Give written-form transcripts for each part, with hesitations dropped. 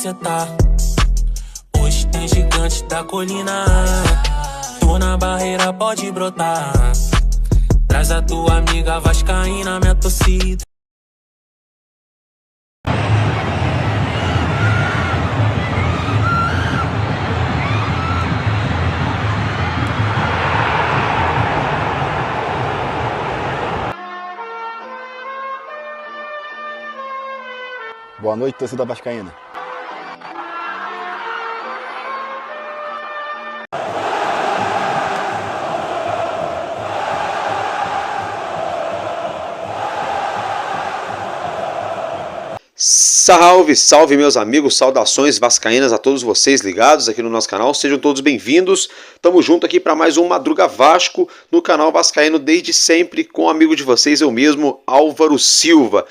cê tá. Hoje tem gigantes da colina. Tô na barreira, pode brotar. Traz a tua amiga vascaína, minha torcida. Boa noite, torcida vascaína. Salve, salve meus amigos, saudações vascaínas a todos vocês ligados aqui no nosso canal, sejam todos bem-vindos. Tamo junto aqui para mais um Madruga Vasco no canal Vascaíno desde sempre, com um amigo de vocês, eu mesmo, Álvaro Silva.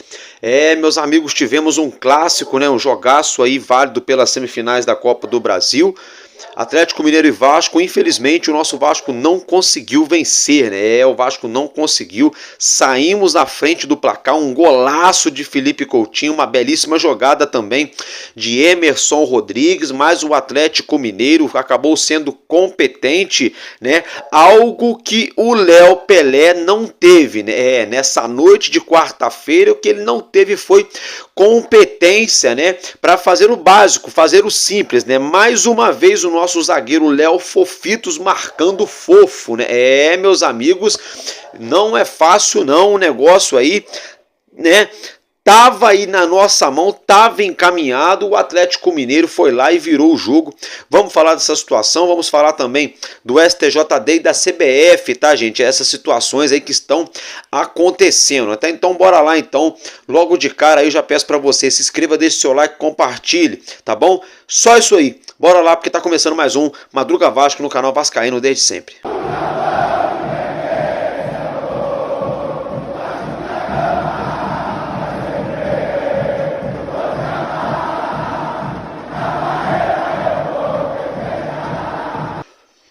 Meus amigos, tivemos um clássico, né, um jogaço aí válido pelas semifinais da Copa do Brasil. Atlético Mineiro e Vasco, infelizmente o nosso Vasco não conseguiu vencer, né? O Vasco não conseguiu, saímos na frente do placar, um golaço de Felipe Coutinho, uma belíssima jogada também de Emerson Rodrigues, mas o Atlético Mineiro acabou sendo competente, né? Algo que o Léo Pelé não teve, né? Nessa noite de quarta-feira o que ele não teve foi competência, né, para fazer o básico, fazer o simples, né? Mais uma vez o nosso zagueiro Léo Fofitos marcando fofo, né? Meus amigos, não é fácil não o negócio aí, né? Tava aí na nossa mão, tava encaminhado, o Atlético Mineiro foi lá e virou o jogo. Vamos falar dessa situação, vamos falar também do STJD e da CBF, tá, gente? Essas situações aí que estão acontecendo, tá? Então bora lá então, logo de cara aí eu já peço para você, se inscreva, deixe seu like, compartilhe, tá bom? Só isso aí, bora lá porque tá começando mais um Madruga Vasco no canal Vascaíno desde sempre.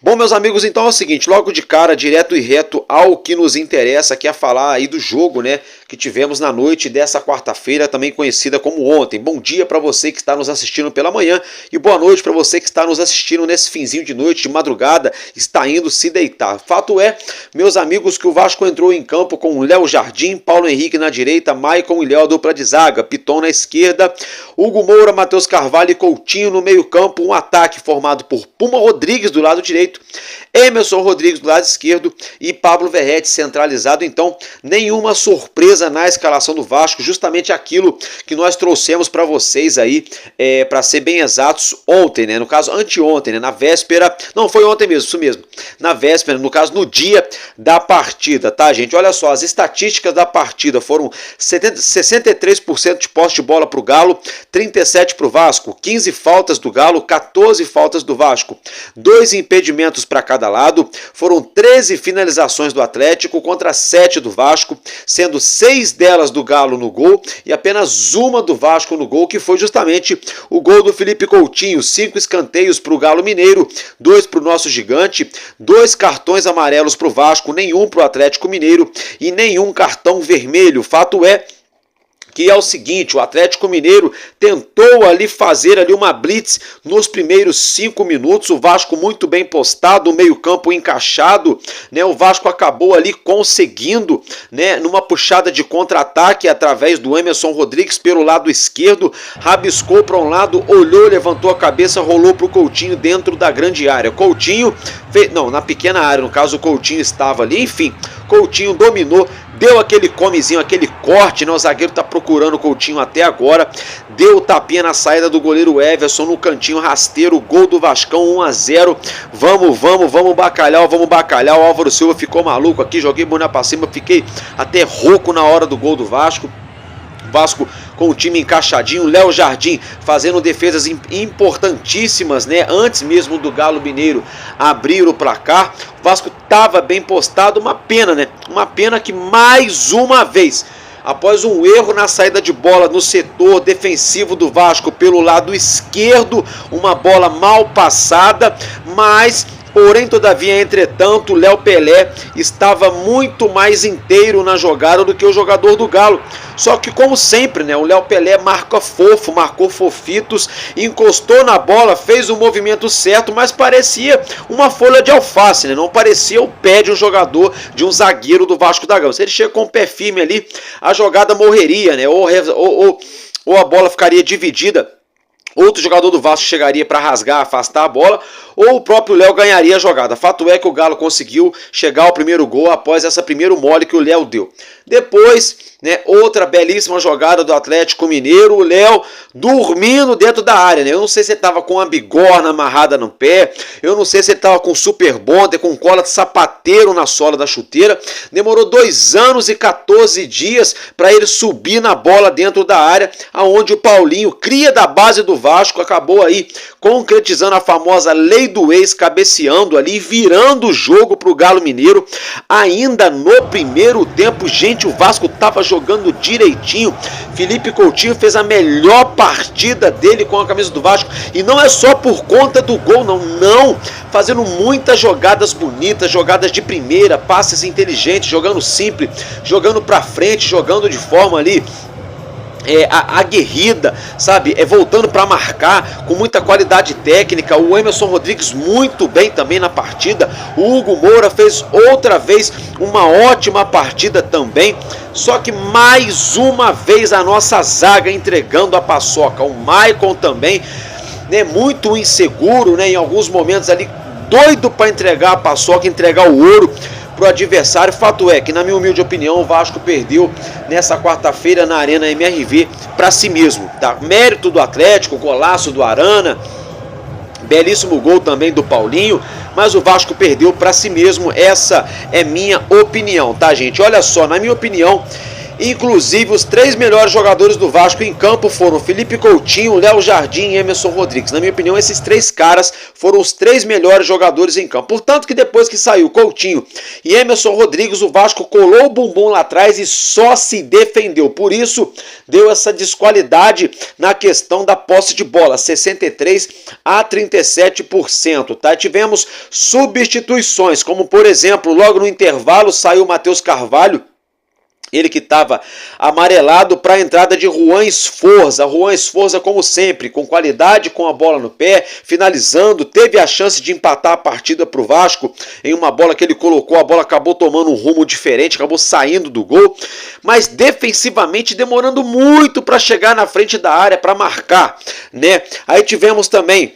Bom, meus amigos, então é o seguinte, logo de cara, direto e reto ao que nos interessa, que é falar aí do jogo, né, que tivemos na noite dessa quarta-feira, também conhecida como ontem. Bom dia para você que está nos assistindo pela manhã e boa noite para você que está nos assistindo nesse finzinho de noite, de madrugada, está indo se deitar. Fato é, meus amigos, que o Vasco entrou em campo com Léo Jardim, Paulo Henrique na direita, Maicon e Léo a dupla de zaga, Piton na esquerda, Hugo Moura, Matheus Carvalho e Coutinho no meio campo, um ataque formado por Puma Rodrigues do lado direito, Emerson Rodrigues do lado esquerdo e Pablo Verrete centralizado. Então, nenhuma surpresa na escalação do Vasco, justamente aquilo que nós trouxemos para vocês aí, para ser bem exatos, ontem, né? No caso, anteontem, né? Na véspera, não, foi ontem mesmo, isso mesmo, na véspera, no caso, no dia da partida, tá, gente? Olha só, as estatísticas da partida foram 63% de posse de bola para o Galo, 37% para o Vasco, 15 faltas do Galo, 14 faltas do Vasco, 2 impedimentos para cada lado, foram 13 finalizações do Atlético contra 7 do Vasco, sendo 6 delas do Galo no gol e apenas uma do Vasco no gol, que foi justamente o gol do Felipe Coutinho. 5 escanteios para o Galo Mineiro, 2 para o nosso gigante, 2 cartões amarelos para o Vasco, nenhum para o Atlético Mineiro e nenhum cartão vermelho. Fato é que é o seguinte, o Atlético Mineiro tentou ali fazer ali uma blitz nos primeiros 5 minutos, o Vasco muito bem postado, o meio campo encaixado, né? O Vasco acabou ali conseguindo, né, numa puxada de contra-ataque através do Emerson Rodrigues pelo lado esquerdo, rabiscou para um lado, olhou, levantou a cabeça, rolou para o Coutinho dentro da grande área. Coutinho, na pequena área, no caso o Coutinho estava ali, enfim, Coutinho dominou, deu aquele comezinho, aquele corte, né? O zagueiro tá procurando o Coutinho até agora, deu o tapinha na saída do goleiro Everson no cantinho rasteiro, gol do Vascão, 1-0, vamos bacalhau, o Álvaro Silva ficou maluco aqui, joguei boné pra cima, fiquei até rouco na hora do gol do Vasco. Vasco com o time encaixadinho, Léo Jardim fazendo defesas importantíssimas, né? Antes mesmo do Galo Mineiro abrir o placar, o Vasco estava bem postado, uma pena, né? Uma pena que mais uma vez, após um erro na saída de bola no setor defensivo do Vasco pelo lado esquerdo, uma bola mal passada, mas Porém, todavia, entretanto, o Léo Pelé estava muito mais inteiro na jogada do que o jogador do Galo. Só que, como sempre, né, o Léo Pelé marcou fofitos, encostou na bola, fez o movimento certo, mas parecia uma folha de alface, né? Não parecia o pé de um jogador, de um zagueiro do Vasco da Gama. Se ele chega com o pé firme ali, a jogada morreria, né? Ou a bola ficaria dividida. Outro jogador do Vasco chegaria para rasgar, afastar a bola, ou o próprio Léo ganharia a jogada. Fato é que o Galo conseguiu chegar ao primeiro gol após essa primeiro mole que o Léo deu. Depois, né, outra belíssima jogada do Atlético Mineiro, o Léo dormindo dentro da área, né? Eu não sei se ele estava com uma bigorna amarrada no pé, eu não sei se ele estava com super bonder, com cola de sapateiro na sola da chuteira. Demorou 2 anos e 14 dias para ele subir na bola dentro da área, aonde o Paulinho, cria da base do Vasco, acabou aí concretizando a famosa lei do ex, cabeceando ali, virando o jogo para o Galo Mineiro. Ainda no primeiro tempo, gente, o Vasco estava jogando direitinho. Felipe Coutinho fez a melhor partida dele com a camisa do Vasco, e não é só por conta do gol, não, fazendo muitas jogadas bonitas, jogadas de primeira, passes inteligentes, jogando simples, jogando para frente, jogando de forma ali aguerrida, sabe? Voltando para marcar com muita qualidade técnica. O Emerson Rodrigues muito bem também na partida. O Hugo Moura fez outra vez uma ótima partida também. Só que mais uma vez a nossa zaga entregando a paçoca. O Maicon também, né, muito inseguro, né, em alguns momentos ali, doido para entregar a paçoca, entregar o ouro pro adversário. Fato é que, na minha humilde opinião, o Vasco perdeu nessa quarta-feira na Arena MRV para si mesmo, tá? Mérito do Atlético, golaço do Arana, belíssimo gol também do Paulinho, mas o Vasco perdeu para si mesmo. Essa é minha opinião, tá, gente? Olha só, na minha opinião, inclusive os 3 melhores jogadores do Vasco em campo foram Felipe Coutinho, Léo Jardim e Emerson Rodrigues. Na minha opinião, esses 3 caras foram os 3 melhores jogadores em campo. Portanto que depois que saiu Coutinho e Emerson Rodrigues, o Vasco colou o bumbum lá atrás e só se defendeu. Por isso, deu essa desqualidade na questão da posse de bola, 63% a 37%. Tá? Tivemos substituições, como por exemplo, logo no intervalo saiu o Matheus Carvalho, ele que estava amarelado, para a entrada de Juan Esforza. Juan Esforza, como sempre, com qualidade, com a bola no pé, finalizando, teve a chance de empatar a partida para o Vasco em uma bola que ele colocou, a bola acabou tomando um rumo diferente, acabou saindo do gol, mas defensivamente demorando muito para chegar na frente da área para marcar, né? Aí tivemos também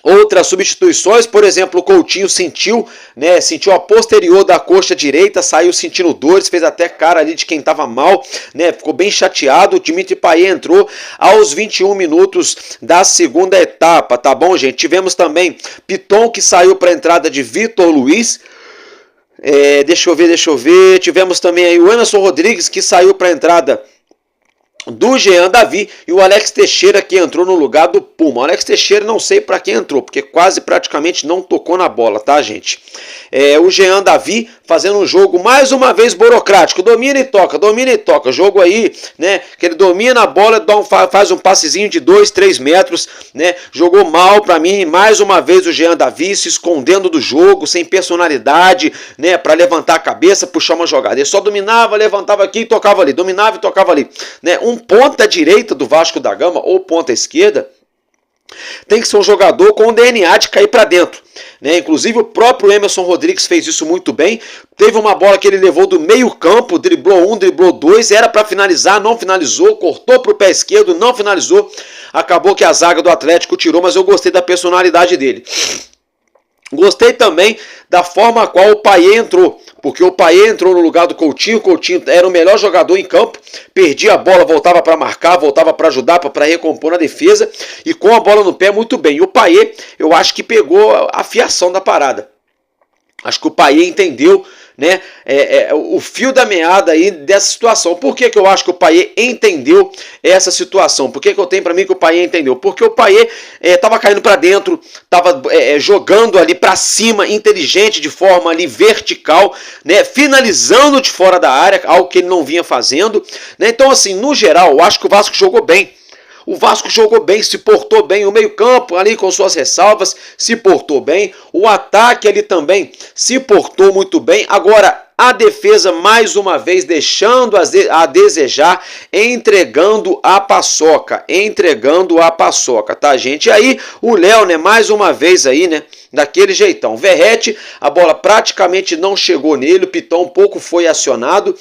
outras substituições, por exemplo, o Coutinho sentiu a posterior da coxa direita, saiu sentindo dores, fez até cara ali de quem estava mal, né? Ficou bem chateado. O Dimitri Payet entrou aos 21 minutos da segunda etapa, tá bom, gente? Tivemos também Piton, que saiu para a entrada de Vitor Luiz. Deixa eu ver. Tivemos também aí o Emerson Rodrigues, que saiu para a entrada do Jean Davi, e o Alex Teixeira, que entrou no lugar do Puma. O Alex Teixeira não sei para quem entrou, porque quase praticamente não tocou na bola, tá, gente? O Jean Davi fazendo um jogo mais uma vez burocrático, domina e toca, jogo aí, né, que ele domina a bola, faz um passezinho de 2-3 metros, né, jogou mal para mim, mais uma vez o Jean Davi se escondendo do jogo, sem personalidade, né, para levantar a cabeça, puxar uma jogada. Ele só dominava, levantava aqui e tocava ali, dominava e tocava ali, né? Um ponta direita do Vasco da Gama ou ponta esquerda tem que ser um jogador com o DNA de cair para dentro, né? Inclusive o próprio Emerson Rodrigues fez isso muito bem. Teve uma bola que ele levou do meio campo, driblou 1, driblou 2, era para finalizar, não finalizou, cortou para o pé esquerdo, não finalizou. Acabou que a zaga do Atlético tirou, mas eu gostei da personalidade dele. Gostei também da forma a qual o Payet entrou, porque o Payet entrou no lugar do Coutinho. O Coutinho era o melhor jogador em campo, perdia a bola, voltava para marcar, voltava para ajudar, para recompor a defesa, e com a bola no pé muito bem. E o Payet, eu acho que pegou a fiação da parada. Acho que o Payet entendeu, né, o fio da meada aí dessa situação. Por que eu acho que o Payet entendeu essa situação? Por que eu tenho para mim que o Payet entendeu? Porque o Payet estava caindo para dentro, estava jogando ali para cima, inteligente, de forma ali vertical, né, finalizando de fora da área, algo que ele não vinha fazendo, né? Então, assim, no geral, eu acho que o Vasco jogou bem. O Vasco jogou bem, se portou bem, o meio-campo ali com suas ressalvas se portou bem, o ataque ali também se portou muito bem. Agora, a defesa mais uma vez deixando a desejar, entregando a paçoca, tá, gente? E aí o Léo, né, mais uma vez aí, né, daquele jeitão. Verratti, a bola praticamente não chegou nele, o Piton pouco foi acionado.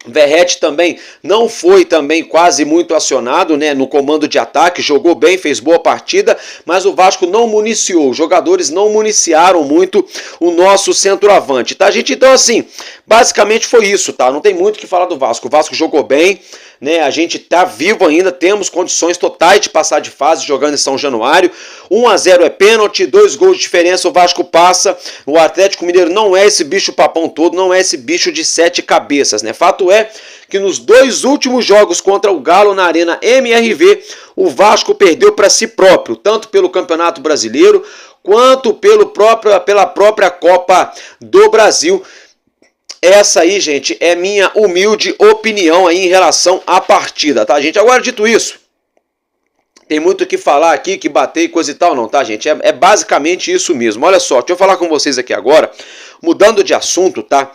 Verratti também não foi também quase muito acionado, né, no comando de ataque, jogou bem, fez boa partida, mas o Vasco não municiou, os jogadores não municiaram muito o nosso centroavante, tá, gente? Então, assim, basicamente foi isso, tá? Não tem muito o que falar do Vasco. O Vasco jogou bem, né? A gente tá vivo ainda, temos condições totais de passar de fase jogando em São Januário. 1-0 é pênalti, 2 gols de diferença, o Vasco passa. O Atlético Mineiro não é esse bicho papão todo, não é esse bicho de 7 cabeças, né? Fato é que nos 2 últimos jogos contra o Galo na Arena MRV, o Vasco perdeu para si próprio, tanto pelo Campeonato Brasileiro quanto pela própria Copa do Brasil. Essa aí, gente, é minha humilde opinião aí em relação à partida, tá, gente? Agora, dito isso, tem muito o que falar aqui, que bater e coisa e tal, não, tá, gente? É basicamente isso mesmo. Olha só, deixa eu falar com vocês aqui agora, mudando de assunto, tá?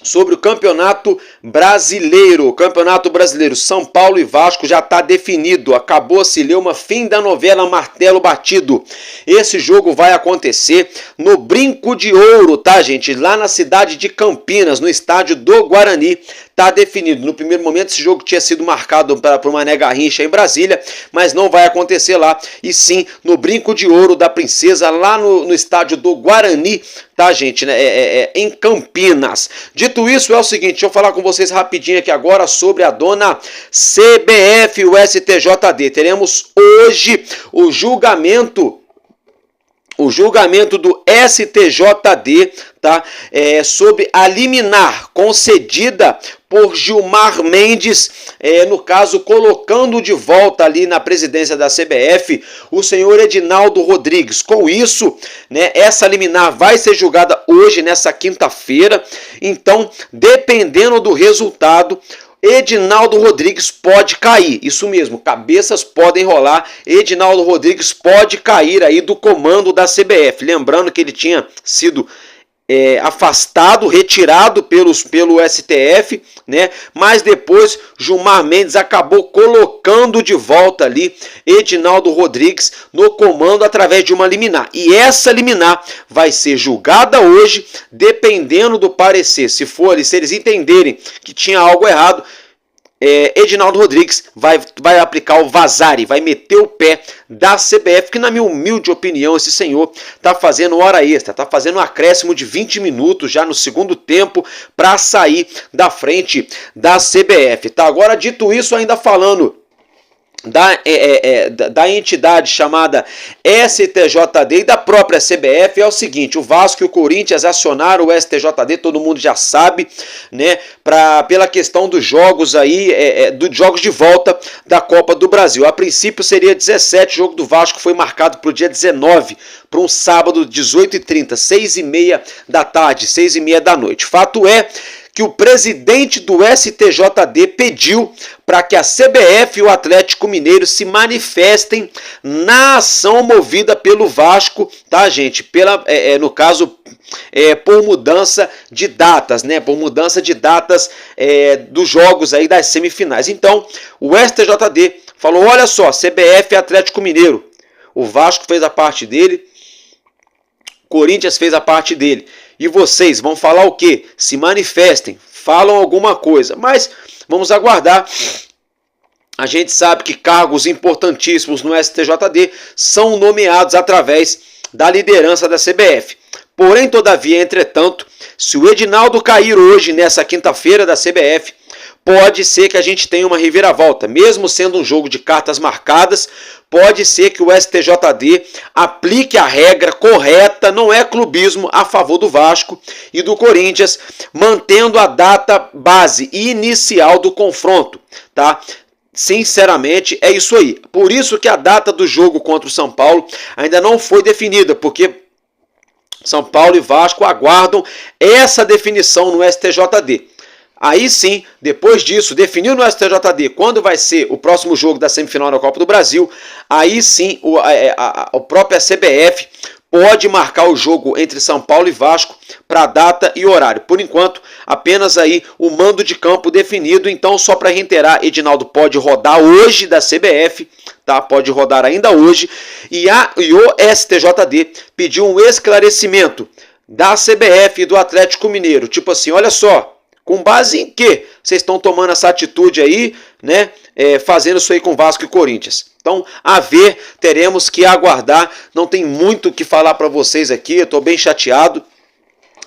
Sobre o Campeonato Brasileiro. Campeonato Brasileiro, São Paulo e Vasco já está definido. Acabou-se Leuma, fim da novela, martelo batido. Esse jogo vai acontecer no Brinco de Ouro, tá, gente? Lá na cidade de Campinas, no estádio do Guarani. Tá definido. No primeiro momento esse jogo tinha sido marcado para o Mané Garrincha em Brasília, mas não vai acontecer lá, e sim no Brinco de Ouro da Princesa, lá no estádio do Guarani, tá, gente, né? Em Campinas. Dito isso, é o seguinte, deixa eu falar com vocês rapidinho aqui agora sobre a dona CBF e o STJD. Teremos hoje o julgamento do STJD, tá? Sobre a liminar concedida por Gilmar Mendes, no caso, colocando de volta ali na presidência da CBF o senhor Edinaldo Rodrigues. Com isso, né, essa liminar vai ser julgada hoje, nessa quinta-feira. Então, dependendo do resultado, Edinaldo Rodrigues pode cair, isso mesmo, cabeças podem rolar, Edinaldo Rodrigues pode cair aí do comando da CBF, lembrando que ele tinha sido afastado, retirado pelo STF, né? Mas depois Gilmar Mendes acabou colocando de volta ali Edinaldo Rodrigues no comando através de uma liminar. E essa liminar vai ser julgada hoje, dependendo do parecer. Se eles entenderem que tinha algo errado, Edinaldo Rodrigues vai aplicar o vazare, vai meter o pé da CBF, que na minha humilde opinião esse senhor está fazendo hora extra, está fazendo um acréscimo de 20 minutos já no segundo tempo para sair da frente da CBF. Tá? Agora, dito isso, ainda falando da entidade chamada STJD e da própria CBF, é o seguinte: o Vasco e o Corinthians acionaram o STJD, todo mundo já sabe, né, pela questão dos jogos aí, dos jogos de volta da Copa do Brasil. A princípio seria 17, o jogo do Vasco foi marcado para o dia 19, para um sábado, 18h30, 6h30 da tarde, 6h30 da noite. Fato é que o presidente do STJD pediu para que a CBF e o Atlético Mineiro se manifestem na ação movida pelo Vasco, tá, gente? No caso, por mudança de datas, né? Por mudança de datas dos jogos aí das semifinais. Então, o STJD falou: olha só, CBF e Atlético Mineiro, o Vasco fez a parte dele, o Corinthians fez a parte dele. E vocês vão falar o quê? Se manifestem, falam alguma coisa. Mas vamos aguardar. A gente sabe que cargos importantíssimos no STJD são nomeados através da liderança da CBF. Porém, todavia, entretanto, se o Edinaldo cair hoje, nessa quinta-feira da CBF, pode ser que a gente tenha uma reviravolta. Mesmo sendo um jogo de cartas marcadas, pode ser que o STJD aplique a regra correta, não é clubismo, a favor do Vasco e do Corinthians, mantendo a data base inicial do confronto, tá? Sinceramente, é isso aí. Por isso que a data do jogo contra o São Paulo ainda não foi definida, porque São Paulo e Vasco aguardam essa definição no STJD. Aí sim, depois disso, definiu no STJD quando vai ser o próximo jogo da semifinal da Copa do Brasil, aí sim a própria CBF pode marcar o jogo entre São Paulo e Vasco para data e horário. Por enquanto, apenas aí o mando de campo definido. Então, só para reiterar, Edinaldo pode rodar hoje da CBF, tá? Pode rodar ainda hoje. E o STJD pediu um esclarecimento da CBF e do Atlético Mineiro. Tipo assim, olha só, com base em que vocês estão tomando essa atitude aí, né? Fazendo isso aí com Vasco e Corinthians. Então, a ver, teremos que aguardar. Não tem muito o que falar para vocês aqui. Eu estou bem chateado.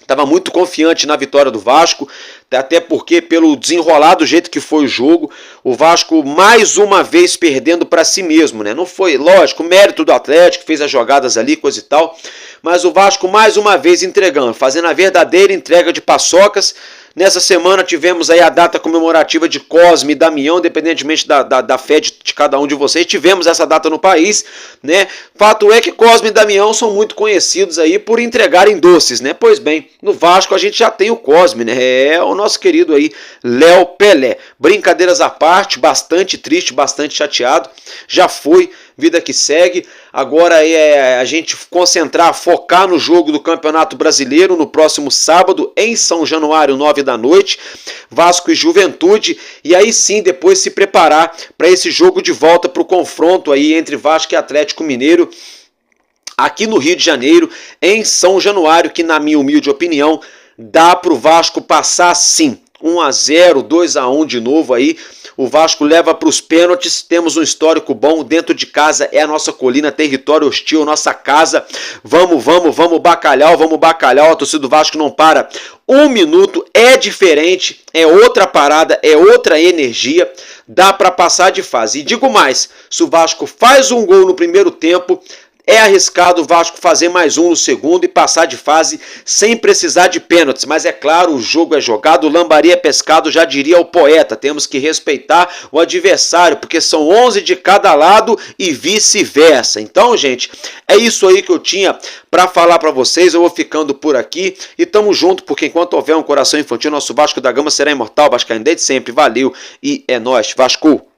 Estava muito confiante na vitória do Vasco, até porque pelo desenrolar do jeito que foi o jogo, o Vasco mais uma vez perdendo para si mesmo, né? Não foi, lógico, mérito do Atlético, fez as jogadas ali, coisa e tal, mas o Vasco mais uma vez entregando, fazendo a verdadeira entrega de paçocas. Nessa semana tivemos aí a data comemorativa de Cosme e Damião, independentemente da fé de cada um de vocês, tivemos essa data no país, né? Fato é que Cosme e Damião são muito conhecidos aí por entregarem doces, né? Pois bem, no Vasco a gente já tem o Cosme, né? É o nosso querido aí, Léo Pelé. Brincadeiras à parte, bastante triste, bastante chateado, já foi, vida que segue. Agora é a gente concentrar, focar no jogo do Campeonato Brasileiro no próximo sábado em São Januário, 9 da noite, Vasco e Juventude, e aí sim depois se preparar para esse jogo de volta para o confronto aí entre Vasco e Atlético Mineiro aqui no Rio de Janeiro, em São Januário, que na minha humilde opinião dá para o Vasco passar sim. 1-0, 2-1 de novo aí. O Vasco leva para os pênaltis, temos um histórico bom, dentro de casa é a nossa colina, território hostil, nossa casa. Vamos bacalhau, a torcida do Vasco não para um minuto, é diferente, é outra parada, é outra energia, dá para passar de fase. E digo mais, se o Vasco faz um gol no primeiro tempo, é arriscado o Vasco fazer mais um no segundo e passar de fase sem precisar de pênaltis. Mas é claro, o jogo é jogado, o lambari é pescado, já diria o poeta. Temos que respeitar o adversário, porque são 11 de cada lado e vice-versa. Então, gente, é isso aí que eu tinha para falar para vocês. Eu vou ficando por aqui e tamo junto, porque enquanto houver um coração infantil, nosso Vasco da Gama será imortal. Vascaíno desde sempre, valeu e é nóis, Vasco!